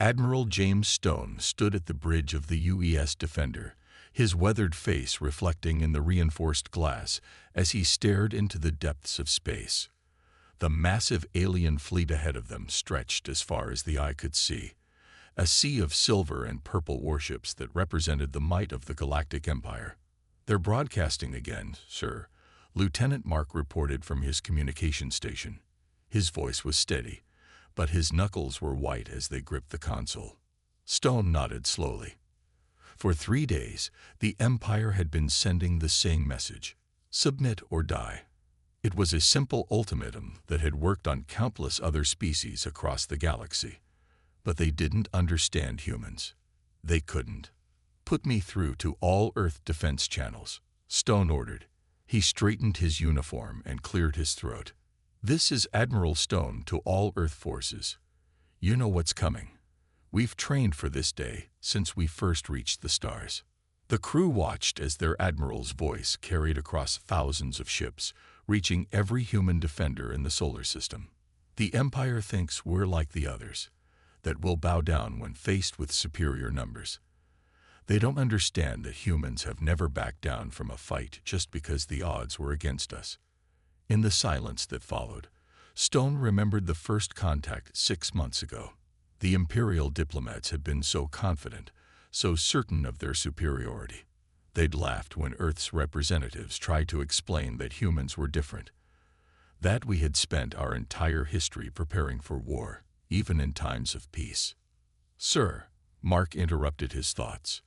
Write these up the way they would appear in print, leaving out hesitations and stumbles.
Admiral James Stone stood at the bridge of the UES Defender, his weathered face reflecting in the reinforced glass as he stared into the depths of space. The massive alien fleet ahead of them stretched as far as the eye could see, a sea of silver and purple warships that represented the might of the Galactic Empire. "They're broadcasting again, sir," Lieutenant Mark reported from his communication station. His voice was steady, but his knuckles were white as they gripped the console. Stone nodded slowly. For 3 days, the Empire had been sending the same message: submit or die. It was a simple ultimatum that had worked on countless other species across the galaxy. But they didn't understand humans. They couldn't. "Put me through to all Earth defense channels," Stone ordered. He straightened his uniform and cleared his throat. "This is Admiral Stone to all Earth forces. You know what's coming. We've trained for this day since we first reached the stars." The crew watched as their admiral's voice carried across thousands of ships, reaching every human defender in the solar system. "The Empire thinks we're like the others, that we'll bow down when faced with superior numbers. They don't understand that humans have never backed down from a fight just because the odds were against us." In the silence that followed, Stone remembered the first contact 6 months ago. The Imperial diplomats had been so confident, so certain of their superiority. They'd laughed when Earth's representatives tried to explain that humans were different, that we had spent our entire history preparing for war, even in times of peace. "Sir," Mark interrupted his thoughts,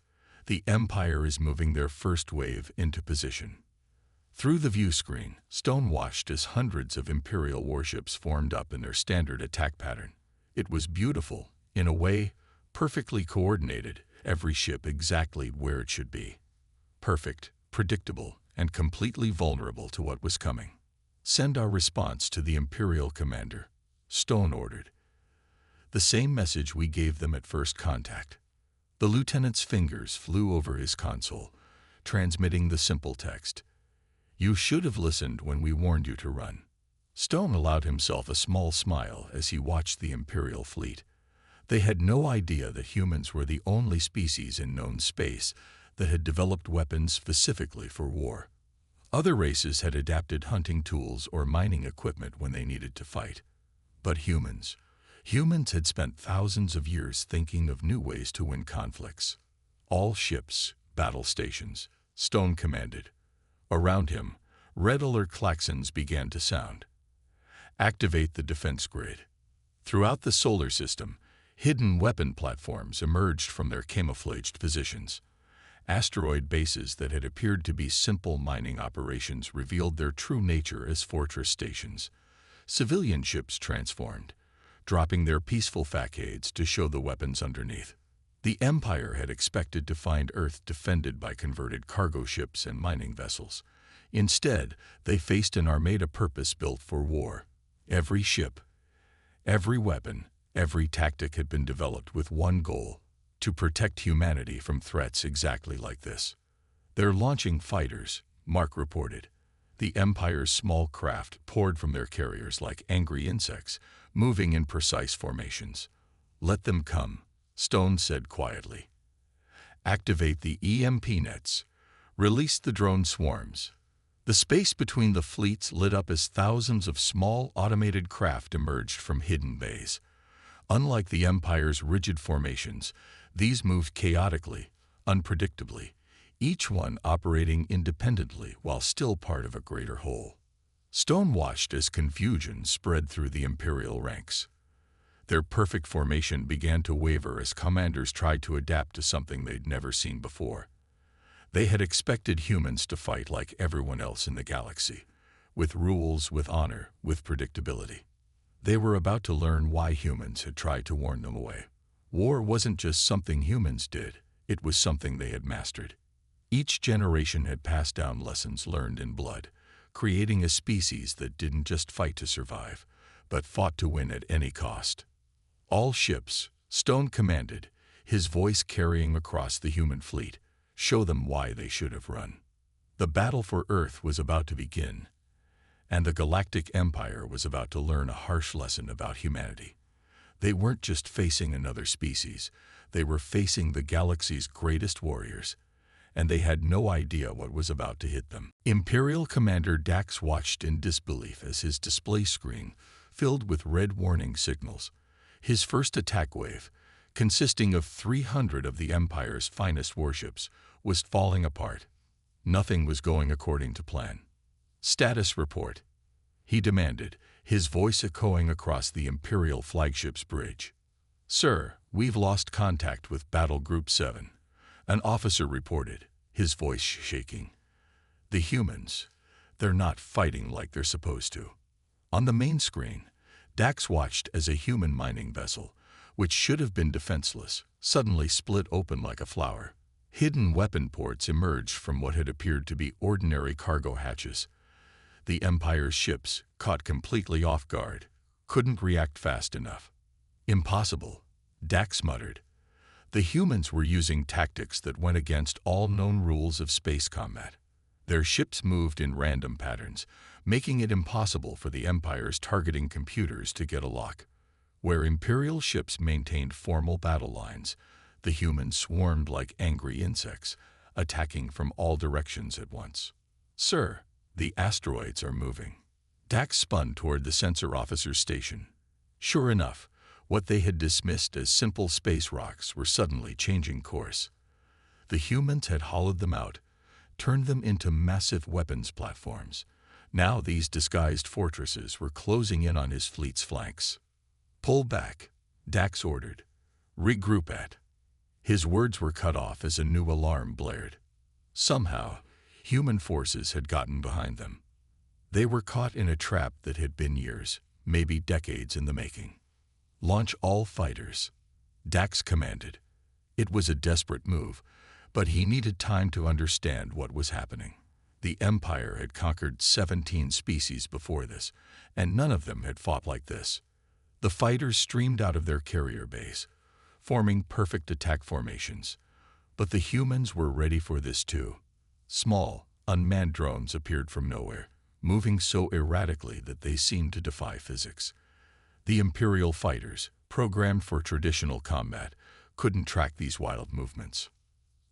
"the Empire is moving their first wave into position." Through the view screen, Stone watched as hundreds of Imperial warships formed up in their standard attack pattern. It was beautiful, in a way, perfectly coordinated, every ship exactly where it should be. Perfect, predictable, and completely vulnerable to what was coming. "Send our response to the Imperial commander," Stone ordered. "The same message we gave them at first contact." The lieutenant's fingers flew over his console, transmitting the simple text: "You should have listened when we warned you to run." Stone allowed himself a small smile as he watched the Imperial fleet. They had no idea that humans were the only species in known space that had developed weapons specifically for war. Other races had adapted hunting tools or mining equipment when they needed to fight. But humans had spent thousands of years thinking of new ways to win conflicts. "All ships, battle stations," Stone commanded. Around him, red alert klaxons began to sound. "Activate the defense grid." Throughout the solar system, hidden weapon platforms emerged from their camouflaged positions. Asteroid bases that had appeared to be simple mining operations revealed their true nature as fortress stations. Civilian ships transformed, dropping their peaceful facades to show the weapons underneath. The Empire had expected to find Earth defended by converted cargo ships and mining vessels. Instead, they faced an armada purpose-built for war. Every ship, every weapon, every tactic had been developed with one goal: to protect humanity from threats exactly like this. "They're launching fighters," Mark reported. The Empire's small craft poured from their carriers like angry insects, moving in precise formations. "Let them come," Stone said quietly. "Activate the EMP nets. Release the drone swarms." The space between the fleets lit up as thousands of small automated craft emerged from hidden bays. Unlike the Empire's rigid formations, these moved chaotically, unpredictably, each one operating independently while still part of a greater whole. Stone watched as confusion spread through the Imperial ranks. Their perfect formation began to waver as commanders tried to adapt to something they'd never seen before. They had expected humans to fight like everyone else in the galaxy, with rules, with honor, with predictability. They were about to learn why humans had tried to warn them away. War wasn't just something humans did, it was something they had mastered. Each generation had passed down lessons learned in blood, creating a species that didn't just fight to survive, but fought to win at any cost. "All ships," Stone commanded, his voice carrying across the human fleet, "show them why they should have run." The battle for Earth was about to begin, and the Galactic Empire was about to learn a harsh lesson about humanity. They weren't just facing another species, they were facing the galaxy's greatest warriors, and they had no idea what was about to hit them. Imperial Commander Dax watched in disbelief as his display screen filled with red warning signals. His first attack wave, consisting of 300 of the Empire's finest warships, was falling apart. Nothing was going according to plan. "Status report," he demanded, his voice echoing across the Imperial flagship's bridge. "Sir, we've lost contact with Battle Group 7. An officer reported, his voice shaking. "The humans, they're not fighting like they're supposed to." On the main screen, Dax watched as a human mining vessel, which should have been defenseless, suddenly split open like a flower. Hidden weapon ports emerged from what had appeared to be ordinary cargo hatches. The Empire's ships, caught completely off guard, couldn't react fast enough. "Impossible," Dax muttered. The humans were using tactics that went against all known rules of space combat. Their ships moved in random patterns, making it impossible for the Empire's targeting computers to get a lock. Where Imperial ships maintained formal battle lines, the humans swarmed like angry insects, attacking from all directions at once. "Sir, the asteroids are moving." Dax spun toward the sensor officer's station. Sure enough, what they had dismissed as simple space rocks were suddenly changing course. The humans had hollowed them out, turned them into massive weapons platforms. Now these disguised fortresses were closing in on his fleet's flanks. "Pull back," Dax ordered. "Regroup at." His words were cut off as a new alarm blared. Somehow, human forces had gotten behind them. They were caught in a trap that had been years, maybe decades in the making. "Launch all fighters," Dax commanded. It was a desperate move, but he needed time to understand what was happening. The Empire had conquered 17 species before this, and none of them had fought like this. The fighters streamed out of their carrier bays, forming perfect attack formations. But the humans were ready for this too. Small, unmanned drones appeared from nowhere, moving so erratically that they seemed to defy physics. The Imperial fighters, programmed for traditional combat, couldn't track these wild movements.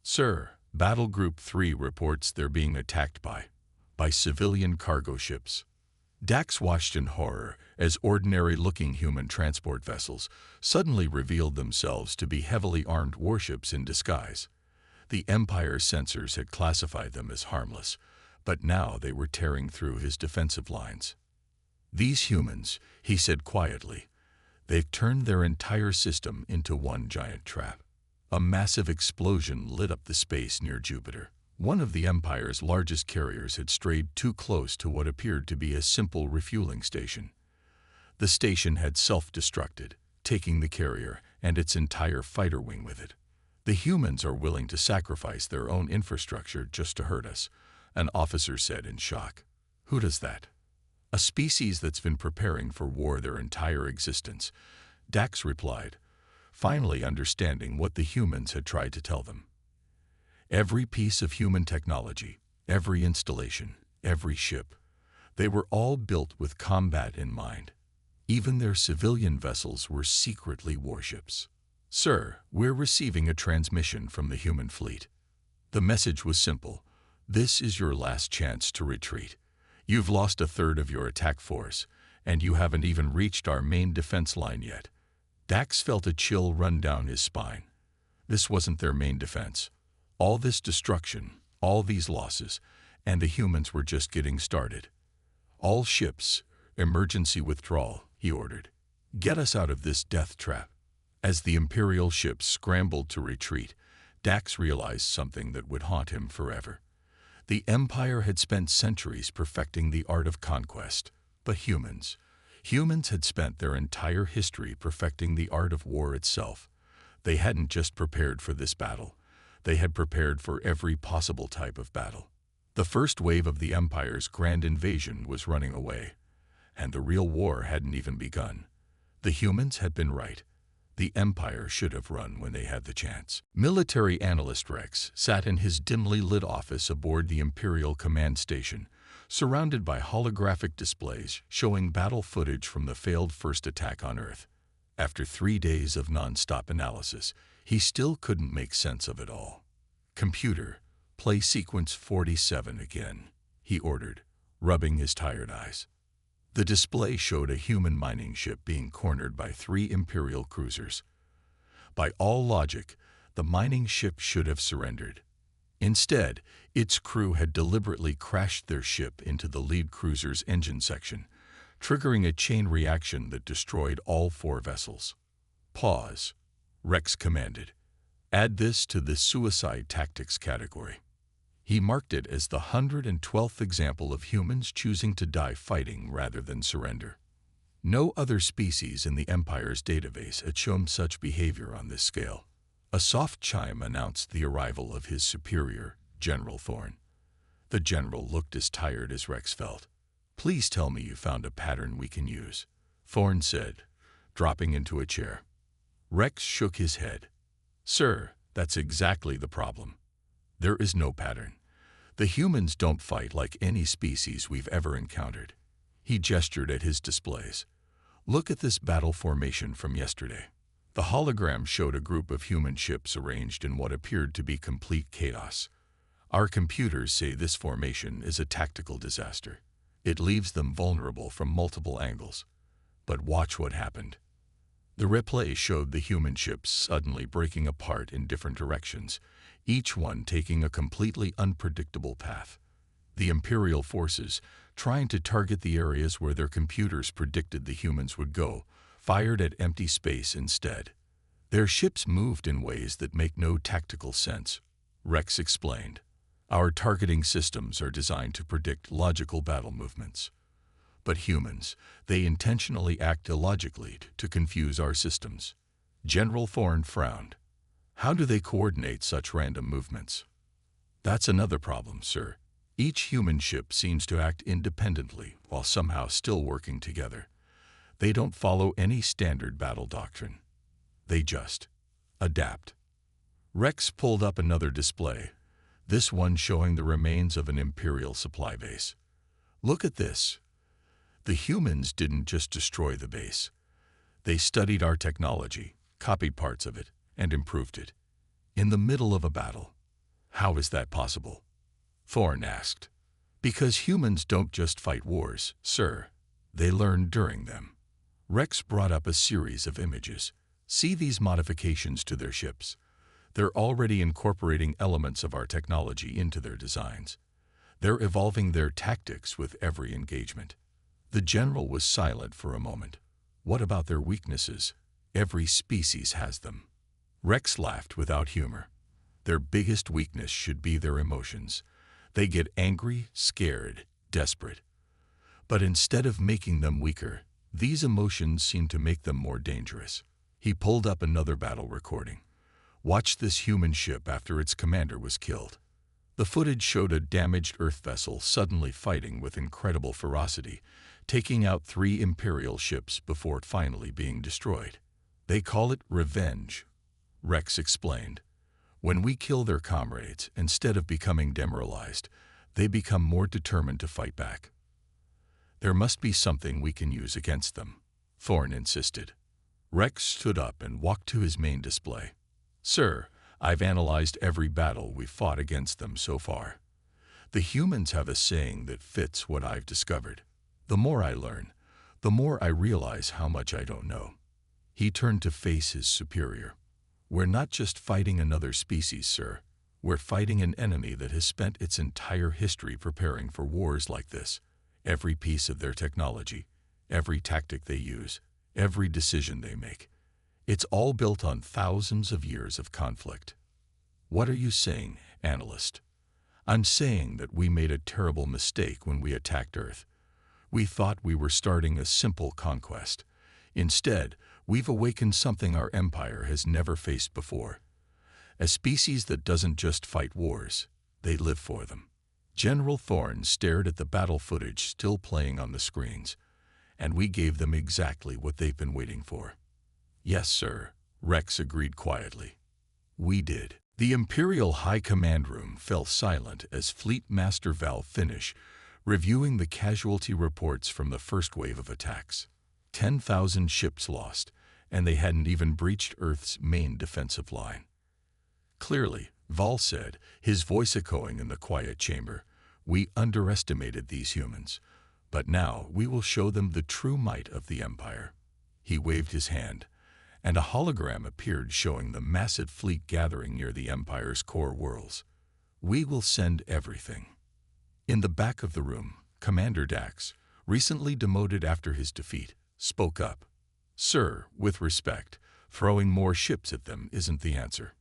"Sir, Battle Group 3 reports they're being attacked by civilian cargo ships." Dax watched in horror as ordinary-looking human transport vessels suddenly revealed themselves to be heavily armed warships in disguise. The Empire's sensors had classified them as harmless, but now they were tearing through his defensive lines. "These humans," he said quietly, "they've turned their entire system into one giant trap." A massive explosion lit up the space near Jupiter. One of the Empire's largest carriers had strayed too close to what appeared to be a simple refueling station. The station had self-destructed, taking the carrier and its entire fighter wing with it. "The humans are willing to sacrifice their own infrastructure just to hurt us," an officer said in shock. "Who does that?" "A species that's been preparing for war their entire existence," Dax replied, finally understanding what the humans had tried to tell them. Every piece of human technology, every installation, every ship, they were all built with combat in mind. Even their civilian vessels were secretly warships. "Sir, we're receiving a transmission from the human fleet." The message was simple. "This is your last chance to retreat. You've lost a third of your attack force, and you haven't even reached our main defense line yet." Dax felt a chill run down his spine. This wasn't their main defense. All this destruction, all these losses, and the humans were just getting started. "All ships, emergency withdrawal," he ordered. "Get us out of this death trap." As the Imperial ships scrambled to retreat, Dax realized something that would haunt him forever. The Empire had spent centuries perfecting the art of conquest, but humans had spent their entire history perfecting the art of war itself. They hadn't just prepared for this battle. They had prepared for every possible type of battle. The first wave of the Empire's grand invasion was running away, and the real war hadn't even begun. The humans had been right. The Empire should have run when they had the chance. Military analyst Rex sat in his dimly lit office aboard the Imperial command station, surrounded by holographic displays showing battle footage from the failed first attack on Earth. After 3 days of non-stop analysis, he still couldn't make sense of it all. "Computer, play sequence 47 again," he ordered, rubbing his tired eyes. The display showed a human mining ship being cornered by 3 Imperial cruisers. By all logic, the mining ship should have surrendered. Instead, its crew had deliberately crashed their ship into the lead cruiser's engine section, triggering a chain reaction that destroyed all 4 vessels. "Pause," Rex commanded. "Add this to the suicide tactics category." He marked it as the 112th example of humans choosing to die fighting rather than surrender. No other species in the Empire's database had shown such behavior on this scale. A soft chime announced the arrival of his superior, General Thorne. The general looked as tired as Rex felt. "Please tell me you found a pattern we can use," Thorne said, dropping into a chair. Rex shook his head. "Sir, that's exactly the problem. There is no pattern. The humans don't fight like any species we've ever encountered." He gestured at his displays. "Look at this battle formation from yesterday." The hologram showed a group of human ships arranged in what appeared to be complete chaos. "Our computers say this formation is a tactical disaster. It leaves them vulnerable from multiple angles. But watch what happened." The replay showed the human ships suddenly breaking apart in different directions, each one taking a completely unpredictable path. The Imperial forces, trying to target the areas where their computers predicted the humans would go, fired at empty space instead. "Their ships moved in ways that make no tactical sense," Rex explained. "Our targeting systems are designed to predict logical battle movements. But humans, they intentionally act illogically to confuse our systems." General Thorne frowned. "How do they coordinate such random movements?" "That's another problem, sir. Each human ship seems to act independently while somehow still working together. They don't follow any standard battle doctrine. They just adapt." Rex pulled up another display, this one showing the remains of an Imperial supply base. "Look at this. The humans didn't just destroy the base. They studied our technology, copied parts of it, and improved it. In the middle of a battle. How is that possible?" Thorne asked. "Because humans don't just fight wars, sir. They learn during them." Rex brought up a series of images. "See these modifications to their ships. They're already incorporating elements of our technology into their designs. They're evolving their tactics with every engagement." The general was silent for a moment. "What about their weaknesses? Every species has them." Rex laughed without humor. "Their biggest weakness should be their emotions. They get angry, scared, desperate. But instead of making them weaker, these emotions seem to make them more dangerous." He pulled up another battle recording. "Watch this human ship after its commander was killed." The footage showed a damaged Earth vessel suddenly fighting with incredible ferocity, taking out 3 Imperial ships before finally being destroyed. "They call it revenge," Rex explained. "When we kill their comrades, instead of becoming demoralized, they become more determined to fight back." "There must be something we can use against them," Thorne insisted. Rex stood up and walked to his main display. "Sir, I've analyzed every battle we've fought against them so far. The humans have a saying that fits what I've discovered. The more I learn, the more I realize how much I don't know." He turned to face his superior. "We're not just fighting another species, sir. We're fighting an enemy that has spent its entire history preparing for wars like this. Every piece of their technology, every tactic they use, every decision they make. It's all built on thousands of years of conflict." "What are you saying, analyst?" "I'm saying that we made a terrible mistake when we attacked Earth. We thought we were starting a simple conquest. Instead, we've awakened something our empire has never faced before. A species that doesn't just fight wars, they live for them." General Thorne stared at the battle footage still playing on the screens. "And we gave them exactly what they've been waiting for." "Yes, sir," Rex agreed quietly. "We did." The Imperial High Command Room fell silent as Fleet Master Val finished reviewing the casualty reports from the first wave of attacks. 10,000 ships lost, and they hadn't even breached Earth's main defensive line. Clearly, Val said, his voice echoing in the quiet chamber, we underestimated these humans, but now we will show them the true might of the Empire. He waved his hand, and a hologram appeared showing the massive fleet gathering near the Empire's core worlds. We will send everything. In the back of the room, Commander Dax, recently demoted after his defeat, spoke up. Sir, with respect, throwing more ships at them isn't the answer.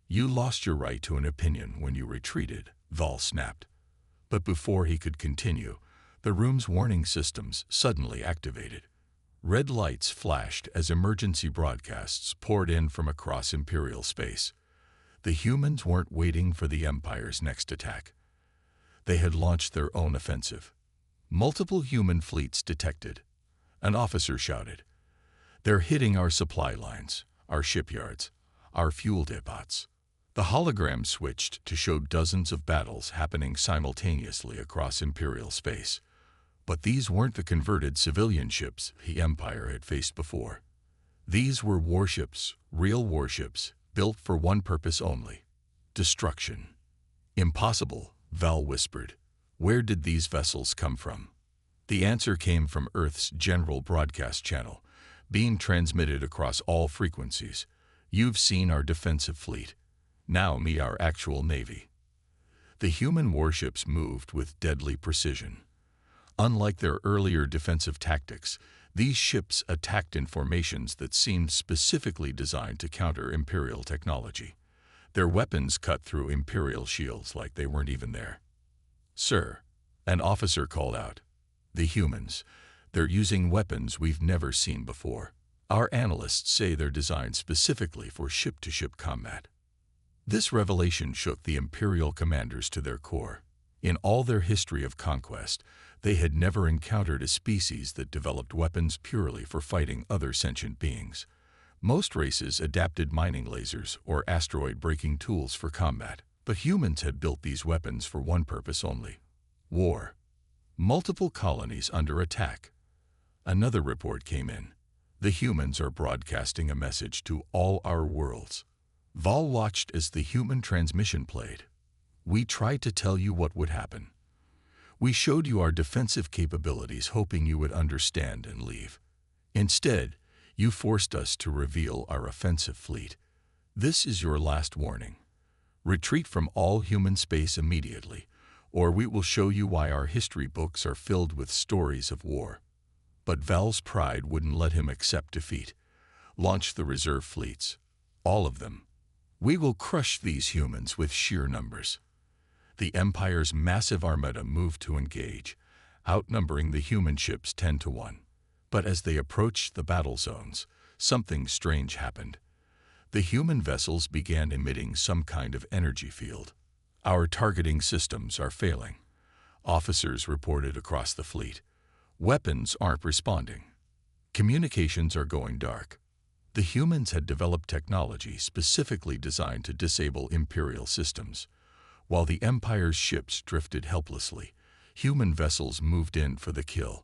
You lost your right to an opinion when you retreated, Val snapped. But before he could continue, the room's warning systems suddenly activated. Red lights flashed as emergency broadcasts poured in from across Imperial space. The humans weren't waiting for the Empire's next attack. They had launched their own offensive. Multiple human fleets detected. An officer shouted, "They're hitting our supply lines, our shipyards, our fuel depots." The hologram switched to show dozens of battles happening simultaneously across Imperial space. But these weren't the converted civilian ships the Empire had faced before. These were warships, real warships, built for one purpose only: destruction. Impossible, Val whispered. Where did these vessels come from? The answer came from Earth's general broadcast channel, being transmitted across all frequencies. You've seen our defensive fleet. Now meet our actual navy. The human warships moved with deadly precision. Unlike their earlier defensive tactics, these ships attacked in formations that seemed specifically designed to counter Imperial technology. Their weapons cut through Imperial shields like they weren't even there. Sir, an officer called out. The humans, they're using weapons we've never seen before. Our analysts say they're designed specifically for ship-to-ship combat. This revelation shook the Imperial commanders to their core. In all their history of conquest, they had never encountered a species that developed weapons purely for fighting other sentient beings. Most races adapted mining lasers or asteroid-breaking tools for combat, but humans had built these weapons for one purpose only: war. Multiple colonies under attack. Another report came in. The humans are broadcasting a message to all our worlds. Val watched as the human transmission played. We tried to tell you what would happen. We showed you our defensive capabilities, hoping you would understand and leave. Instead, you forced us to reveal our offensive fleet. This is your last warning. Retreat from all human space immediately, or we will show you why our history books are filled with stories of war. But Val's pride wouldn't let him accept defeat. Launch the reserve fleets. All of them. We will crush these humans with sheer numbers. The Empire's massive armada moved to engage, outnumbering the human ships 10-1. But as they approached the battle zones, something strange happened. The human vessels began emitting some kind of energy field. Our targeting systems are failing, officers reported across the fleet. Weapons aren't responding. Communications are going dark. The humans had developed technology specifically designed to disable Imperial systems. While the Empire's ships drifted helplessly, human vessels moved in for the kill.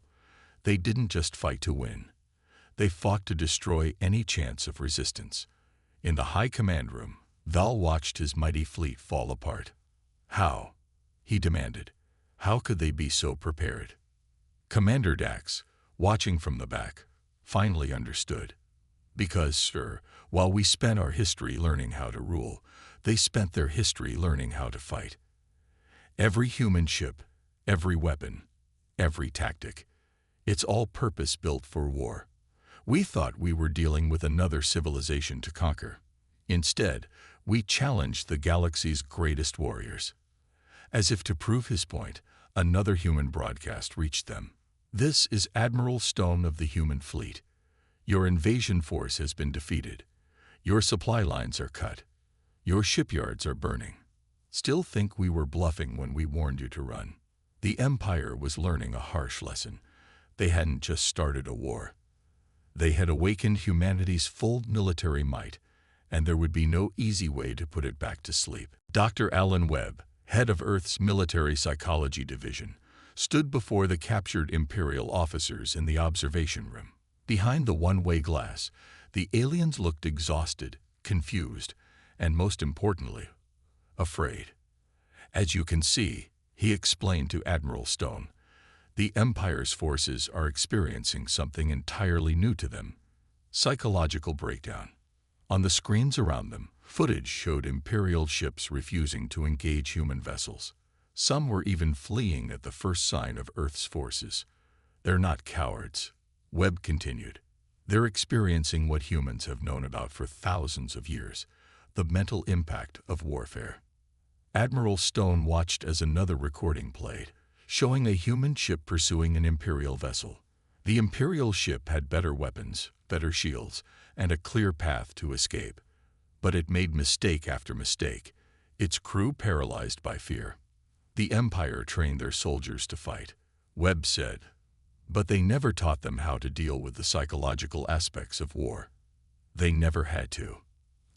They didn't just fight to win. They fought to destroy any chance of resistance. In the high command room, Val watched his mighty fleet fall apart. How? He demanded. How could they be so prepared? Commander Dax, watching from the back, finally understood. Because, sir, while we spent our history learning how to rule, they spent their history learning how to fight. Every human ship, every weapon, every tactic, it's all purpose-built for war. We thought we were dealing with another civilization to conquer. Instead, we challenged the galaxy's greatest warriors. As if to prove his point, another human broadcast reached them. This is Admiral Stone of the human fleet. Your invasion force has been defeated. Your supply lines are cut. Your shipyards are burning. Still think we were bluffing when we warned you to run. The Empire was learning a harsh lesson. They hadn't just started a war. They had awakened humanity's full military might, and there would be no easy way to put it back to sleep. Dr. Alan Webb, head of Earth's Military Psychology Division, stood before the captured Imperial officers in the observation room. Behind the one-way glass, The aliens looked exhausted, confused, and most importantly, afraid. As you can see, he explained to Admiral Stone, the Empire's forces are experiencing something entirely new to them. Psychological breakdown. On the screens around them, footage showed Imperial ships refusing to engage human vessels. Some were even fleeing at the first sign of Earth's forces. They're not cowards, Webb continued. They're experiencing what humans have known about for thousands of years, the mental impact of warfare. Admiral Stone watched as another recording played, showing a human ship pursuing an Imperial vessel. The Imperial ship had better weapons, better shields, and a clear path to escape. But it made mistake after mistake, its crew paralyzed by fear. The Empire trained their soldiers to fight, Webb said, but they never taught them how to deal with the psychological aspects of war. They never had to,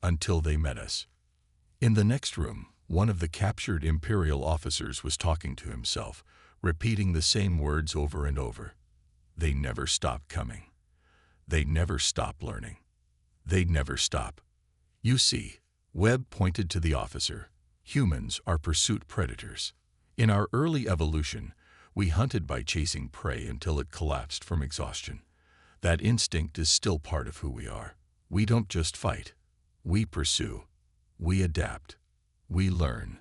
until they met us. In the next room, one of the captured Imperial officers was talking to himself, repeating the same words over and over. They never stop coming. They never stop learning. They'd never stop. You see, Webb pointed to the officer, humans are pursuit predators. In our early evolution, we hunted by chasing prey until it collapsed from exhaustion. That instinct is still part of who we are. We don't just fight. We pursue. We adapt. We learn.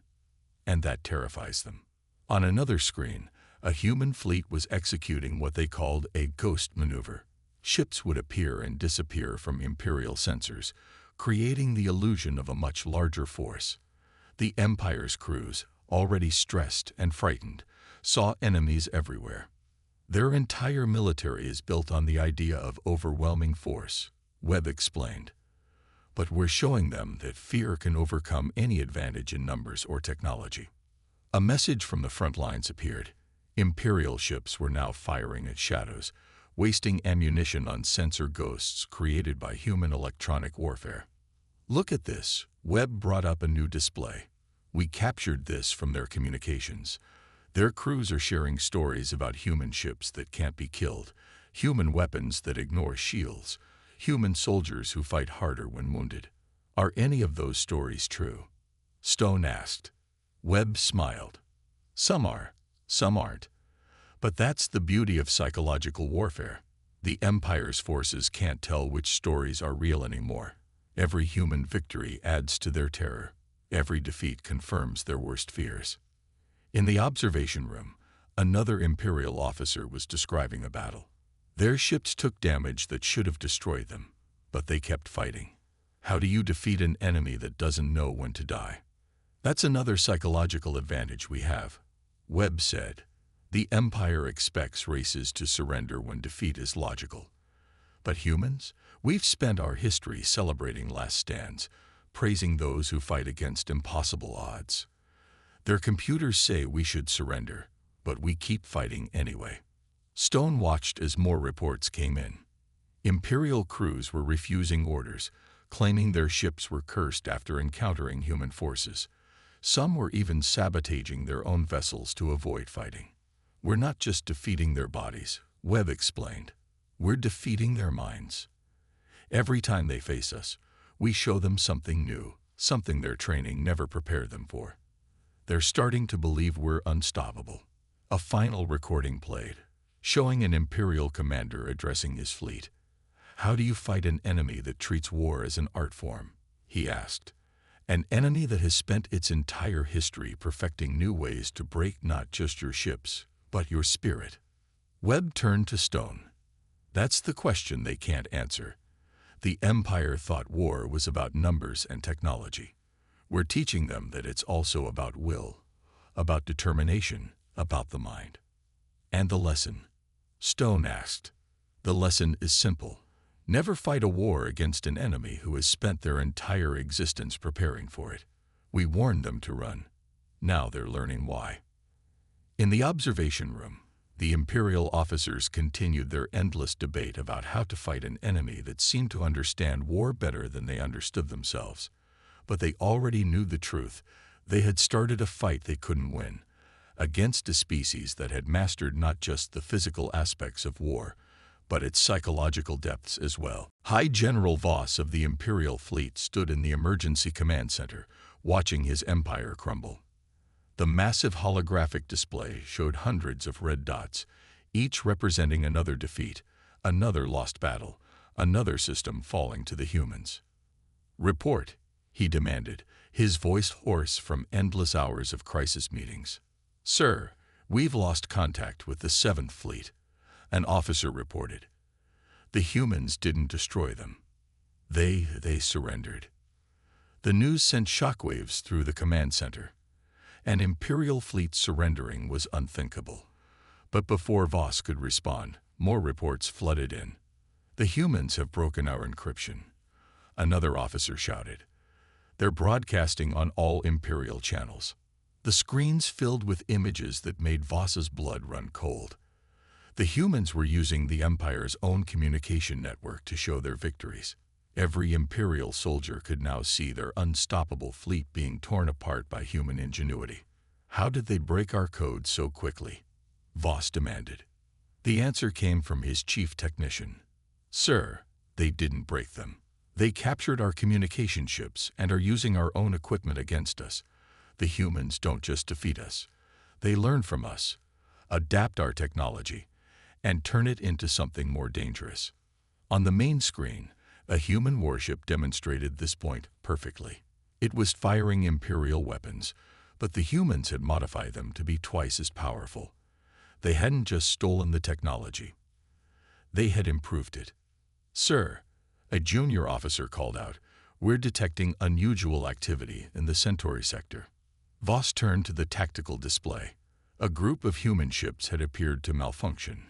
And that terrifies them. On another screen, a human fleet was executing what they called a ghost maneuver. Ships would appear and disappear from Imperial sensors, creating the illusion of a much larger force. The Empire's crews, already stressed and frightened, saw enemies everywhere. Their entire military is built on the idea of overwhelming force, Webb explained. But we're showing them that fear can overcome any advantage in numbers or technology. A message from the front lines appeared. Imperial ships were now firing at shadows, wasting ammunition on sensor ghosts created by human electronic warfare. Look at this, Webb brought up a new display. We captured this from their communications. Their crews are sharing stories about human ships that can't be killed, human weapons that ignore shields, human soldiers who fight harder when wounded. Are any of those stories true? Stone asked. Webb smiled. Some are, some aren't. But that's the beauty of psychological warfare. The Empire's forces can't tell which stories are real anymore. Every human victory adds to their terror. Every defeat confirms their worst fears. In the observation room, another Imperial officer was describing a battle. Their ships took damage that should have destroyed them, but they kept fighting. How do you defeat an enemy that doesn't know when to die? That's another psychological advantage we have, Webb said. The Empire expects races to surrender when defeat is logical. But humans, we've spent our history celebrating last stands, praising those who fight against impossible odds. Their computers say we should surrender, but we keep fighting anyway. Stone watched as more reports came in. Imperial crews were refusing orders, claiming their ships were cursed after encountering human forces. Some were even sabotaging their own vessels to avoid fighting. We're not just defeating their bodies, Webb explained. We're defeating their minds. Every time they face us, we show them something new, something their training never prepared them for. They're starting to believe we're unstoppable. A final recording played, showing an Imperial commander addressing his fleet. How do you fight an enemy that treats war as an art form? He asked. An enemy that has spent its entire history perfecting new ways to break not just your ships, but your spirit. Webb turned to Stone. That's the question they can't answer. The Empire thought war was about numbers and technology. We're teaching them that it's also about will, about determination, about the mind. And the lesson? Stone asked. The lesson is simple. Never fight a war against an enemy who has spent their entire existence preparing for it. We warned them to run. Now they're learning why. In the observation room, the Imperial officers continued their endless debate about how to fight an enemy that seemed to understand war better than they understood themselves. But they already knew the truth. They had started a fight they couldn't win, against a species that had mastered not just the physical aspects of war, but its psychological depths as well. High General Voss of the Imperial Fleet stood in the emergency command center, watching his empire crumble. The massive holographic display showed hundreds of red dots, each representing another defeat, another lost battle, another system falling to the humans. "Report," he demanded, his voice hoarse from endless hours of crisis meetings. "Sir, we've lost contact with the 7th Fleet," an officer reported. "The humans didn't destroy them. They surrendered." The news sent shockwaves through the command center. An Imperial fleet surrendering was unthinkable. But before Voss could respond, more reports flooded in. "The humans have broken our encryption," another officer shouted. "They're broadcasting on all Imperial channels." The screens filled with images that made Voss's blood run cold. The humans were using the Empire's own communication network to show their victories. Every Imperial soldier could now see their unstoppable fleet being torn apart by human ingenuity. "How did they break our code so quickly?" Voss demanded. The answer came from his chief technician. "Sir, they didn't break them. They captured our communication ships and are using our own equipment against us. The humans don't just defeat us. They learn from us, adapt our technology, and turn it into something more dangerous." On the main screen, a human warship demonstrated this point perfectly. It was firing Imperial weapons, but the humans had modified them to be twice as powerful. They hadn't just stolen the technology. They had improved it. "Sir," a junior officer called out, "we're detecting unusual activity in the Centauri sector." Voss turned to the tactical display. A group of human ships had appeared to malfunction,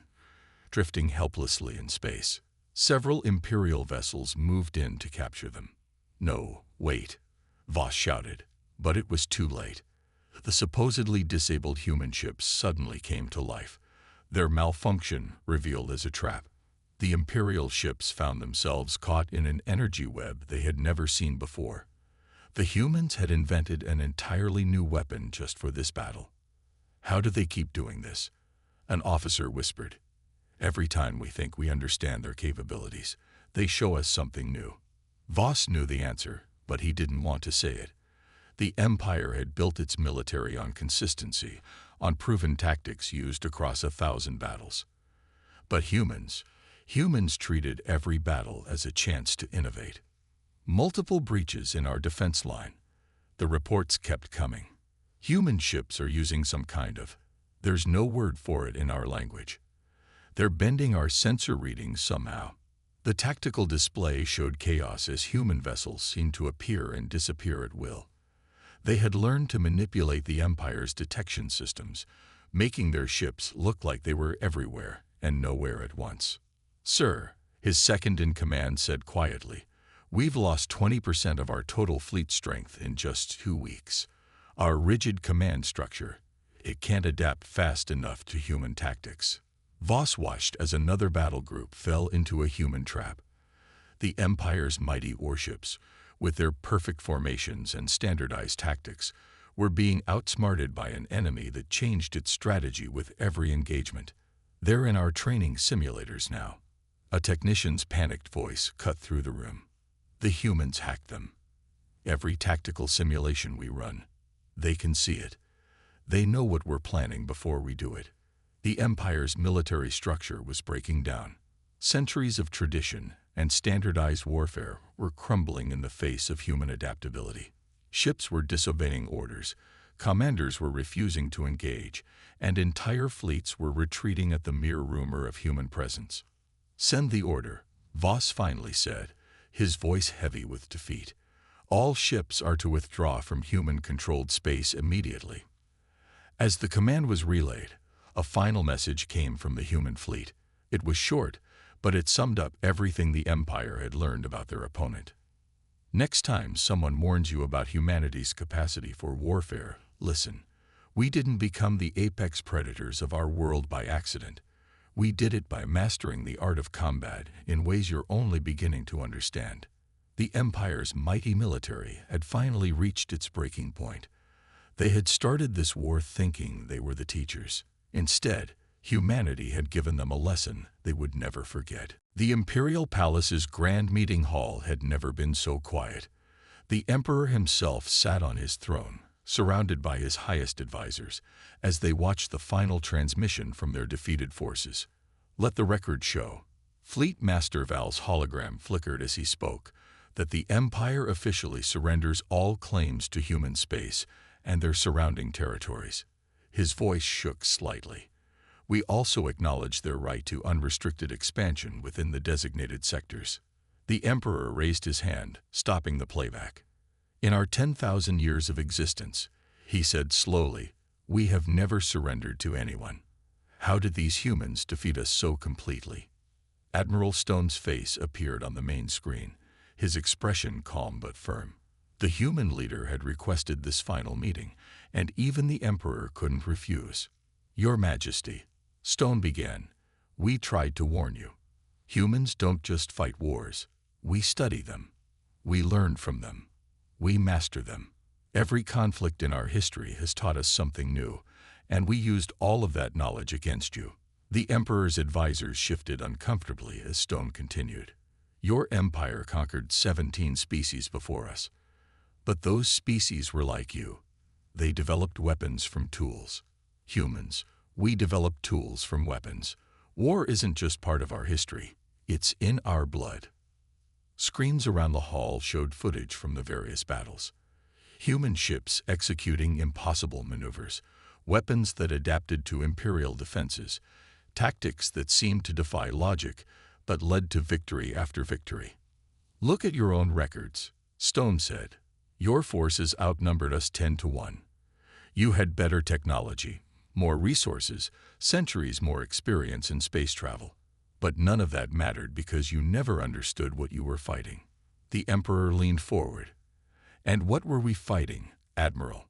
drifting helplessly in space. Several Imperial vessels moved in to capture them. "No, wait," Voss shouted, but it was too late. The supposedly disabled human ships suddenly came to life, their malfunction revealed as a trap. The Imperial ships found themselves caught in an energy web they had never seen before. The humans had invented an entirely new weapon just for this battle. "How do they keep doing this?" an officer whispered. "Every time we think we understand their capabilities, they show us something new." Voss knew the answer, but he didn't want to say it. The Empire had built its military on consistency, on proven tactics used across 1,000 battles. But humans treated every battle as a chance to innovate. "Multiple breaches in our defense line." The reports kept coming. "Human ships are using some kind of, there's no word for it in our language. They're bending our sensor readings somehow." The tactical display showed chaos as human vessels seemed to appear and disappear at will. They had learned to manipulate the Empire's detection systems, making their ships look like they were everywhere and nowhere at once. "Sir," his second-in-command said quietly, "we've lost 20% of our total fleet strength in just 2 weeks. Our rigid command structure, it can't adapt fast enough to human tactics." Voss watched as another battle group fell into a human trap. The Empire's mighty warships, with their perfect formations and standardized tactics, were being outsmarted by an enemy that changed its strategy with every engagement. "They're in our training simulators now." A technician's panicked voice cut through the room. "The humans hacked them. Every tactical simulation we run, they can see it. They know what we're planning before we do it." The Empire's military structure was breaking down. Centuries of tradition and standardized warfare were crumbling in the face of human adaptability. Ships were disobeying orders, commanders were refusing to engage, and entire fleets were retreating at the mere rumor of human presence. "Send the order," Voss finally said, his voice heavy with defeat. "All ships are to withdraw from human-controlled space immediately." As the command was relayed, a final message came from the human fleet. It was short, but it summed up everything the Empire had learned about their opponent. "Next time someone warns you about humanity's capacity for warfare, listen. We didn't become the apex predators of our world by accident. We did it by mastering the art of combat in ways you're only beginning to understand." The Empire's mighty military had finally reached its breaking point. They had started this war thinking they were the teachers. Instead, Humanity had given them a lesson they would never forget. The Imperial Palace's grand meeting hall had never been so quiet. The Emperor himself sat on his throne, surrounded by his highest advisors, as they watched the final transmission from their defeated forces. Let the record show. Fleet Master Val's hologram flickered as he spoke, that the Empire officially surrenders all claims to human space and their surrounding territories. His voice shook slightly. We also acknowledge their right to unrestricted expansion within the designated sectors. The Emperor raised his hand, stopping the playback. In our 10,000 years of existence, he said slowly, we have never surrendered to anyone. How did these humans defeat us so completely? Admiral Stone's face appeared on the main screen, his expression calm but firm. The human leader had requested this final meeting, and even the Emperor couldn't refuse. Your Majesty, Stone began, we tried to warn you. Humans don't just fight wars. We study them. We learn from them. We master them. Every conflict in our history has taught us something new, and we used all of that knowledge against you. The Emperor's advisors shifted uncomfortably as Stone continued. Your empire conquered 17 species before us, but those species were like you. They developed weapons from tools. Humans, we developed tools from weapons. War isn't just part of our history. It's in our blood. Screens around the hall showed footage from the various battles. Human ships executing impossible maneuvers, weapons that adapted to Imperial defenses, tactics that seemed to defy logic, but led to victory after victory. Look at your own records, Stone said. Your forces outnumbered us 10-1. You had better technology, more resources, centuries more experience in space travel. But none of that mattered because you never understood what you were fighting. The Emperor leaned forward. And what were we fighting, Admiral?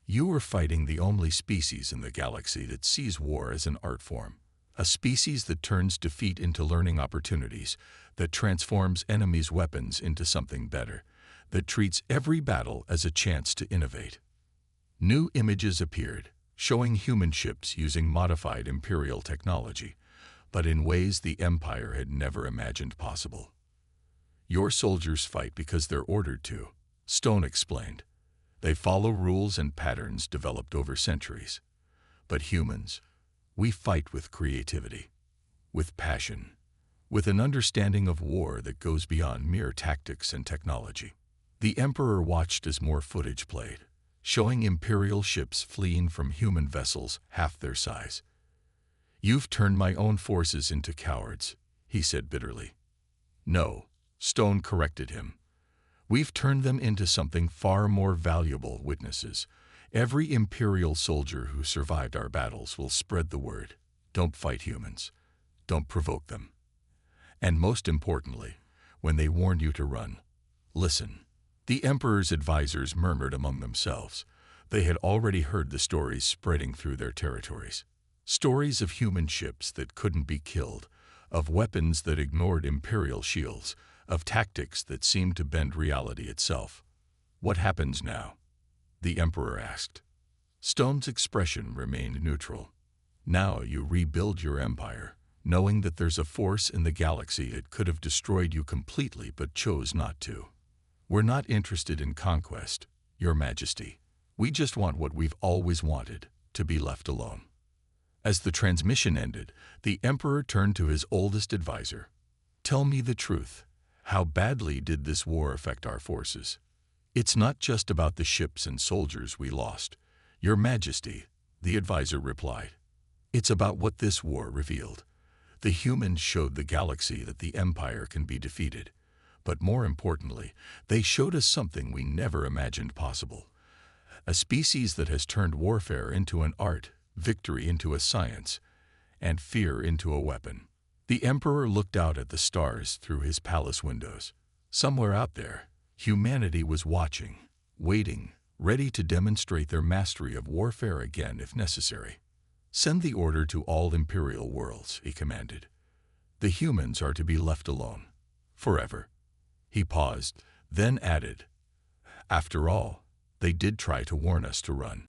You were fighting the only species in the galaxy that sees war as an art form. A species that turns defeat into learning opportunities, that transforms enemies' weapons into something better, that treats every battle as a chance to innovate. New images appeared, showing human ships using modified Imperial technology, but in ways the Empire had never imagined possible. Your soldiers fight because they're ordered to, Stone explained. They follow rules and patterns developed over centuries. But humans, we fight with creativity, with passion, with an understanding of war that goes beyond mere tactics and technology. The Emperor watched as more footage played, showing Imperial ships fleeing from human vessels half their size. You've turned my own forces into cowards, he said bitterly. No, Stone corrected him. We've turned them into something far more valuable, witnesses. Every Imperial soldier who survived our battles will spread the word. Don't fight humans. Don't provoke them. And most importantly, when they warn you to run, listen. The Emperor's advisors murmured among themselves. They had already heard the stories spreading through their territories. Stories of human ships that couldn't be killed, of weapons that ignored Imperial shields, of tactics that seemed to bend reality itself. What happens now? The Emperor asked. Stone's expression remained neutral. Now you rebuild your empire, knowing that there's a force in the galaxy that could have destroyed you completely but chose not to. We're not interested in conquest, Your Majesty. We just want what we've always wanted, to be left alone. As the transmission ended, the Emperor turned to his oldest advisor. Tell me the truth. How badly did this war affect our forces? It's not just about the ships and soldiers we lost, Your Majesty, the advisor replied. It's about what this war revealed. The humans showed the galaxy that the Empire can be defeated. But more importantly, they showed us something we never imagined possible. A species that has turned warfare into an art, victory into a science, and fear into a weapon. The Emperor looked out at the stars through his palace windows. Somewhere out there, humanity was watching, waiting, ready to demonstrate their mastery of warfare again if necessary. Send the order to all Imperial worlds, he commanded. The humans are to be left alone, forever. He paused, then added, after all, they did try to warn us to run.